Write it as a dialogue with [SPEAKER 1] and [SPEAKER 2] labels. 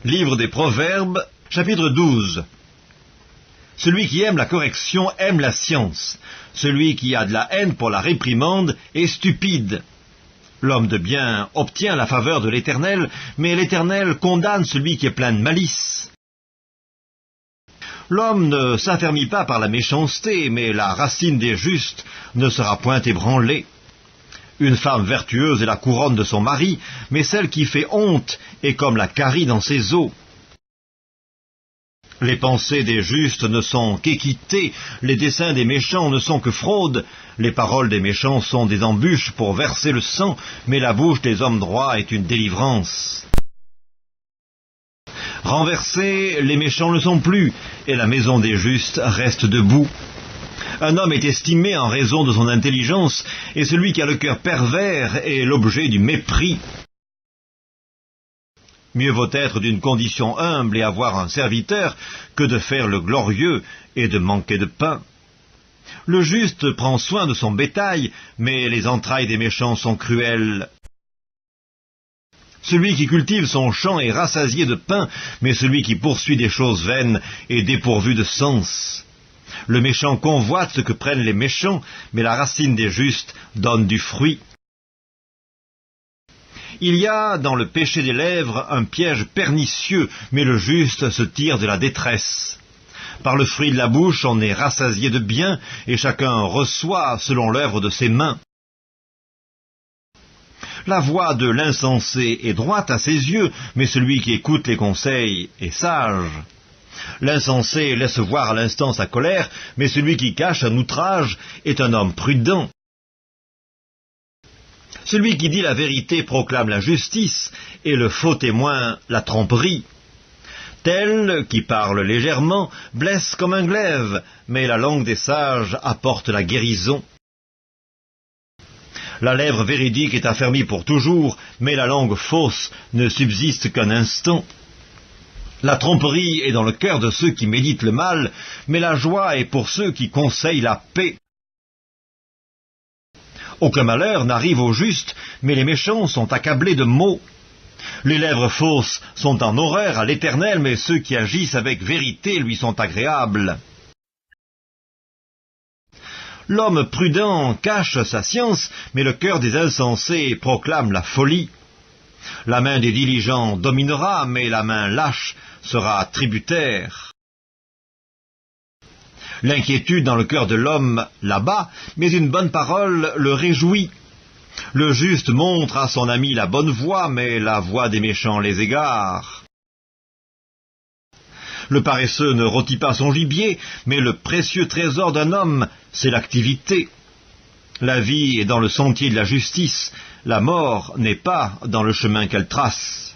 [SPEAKER 1] Livre des Proverbes, chapitre 12. Celui qui aime la correction aime la science. Celui qui a de la haine pour la réprimande est stupide. L'homme de bien obtient la faveur de l'Éternel, mais l'Éternel condamne celui qui est plein de malice. L'homme ne s'affermit pas par la méchanceté, mais la racine des justes ne sera point ébranlée. Une femme vertueuse est la couronne de son mari, mais celle qui fait honte est comme la carie dans ses os. Les pensées des justes ne sont qu'équité, les desseins des méchants ne sont que fraude, les paroles des méchants sont des embûches pour verser le sang, mais la bouche des hommes droits est une délivrance. Renversés, les méchants ne sont plus, et la maison des justes reste debout. Un homme est estimé en raison de son intelligence, et celui qui a le cœur pervers est l'objet du mépris. Mieux vaut être d'une condition humble et avoir un serviteur que de faire le glorieux et de manquer de pain. Le juste prend soin de son bétail, mais les entrailles des méchants sont cruelles. Celui qui cultive son champ est rassasié de pain, mais celui qui poursuit des choses vaines est dépourvu de sens. Le méchant convoite ce que prennent les méchants, mais la racine des justes donne du fruit. Il y a dans le péché des lèvres un piège pernicieux, mais le juste se tire de la détresse. Par le fruit de la bouche, on est rassasié de bien, et chacun reçoit selon l'œuvre de ses mains. La voix de l'insensé est droite à ses yeux, mais celui qui écoute les conseils est sage. L'insensé laisse voir à l'instant sa colère, mais celui qui cache un outrage est un homme prudent. Celui qui dit la vérité proclame la justice, et le faux témoin la tromperie. Tel qui parle légèrement blesse comme un glaive, mais la langue des sages apporte la guérison. La lèvre véridique est affermie pour toujours, mais la langue fausse ne subsiste qu'un instant. La tromperie est dans le cœur de ceux qui méditent le mal, mais la joie est pour ceux qui conseillent la paix. Aucun malheur n'arrive aux justes, mais les méchants sont accablés de maux. Les lèvres fausses sont en horreur à l'Éternel, mais ceux qui agissent avec vérité lui sont agréables. L'homme prudent cache sa science, mais le cœur des insensés proclame la folie. La main des diligents dominera, mais la main lâche sera tributaire. L'inquiétude dans le cœur de l'homme l'abat, mais une bonne parole le réjouit. Le juste montre à son ami la bonne voie, mais la voie des méchants les égare. Le paresseux ne rôtit pas son gibier, mais le précieux trésor d'un homme, c'est l'activité. La vie est dans le sentier de la justice, la mort n'est pas dans le chemin qu'elle trace.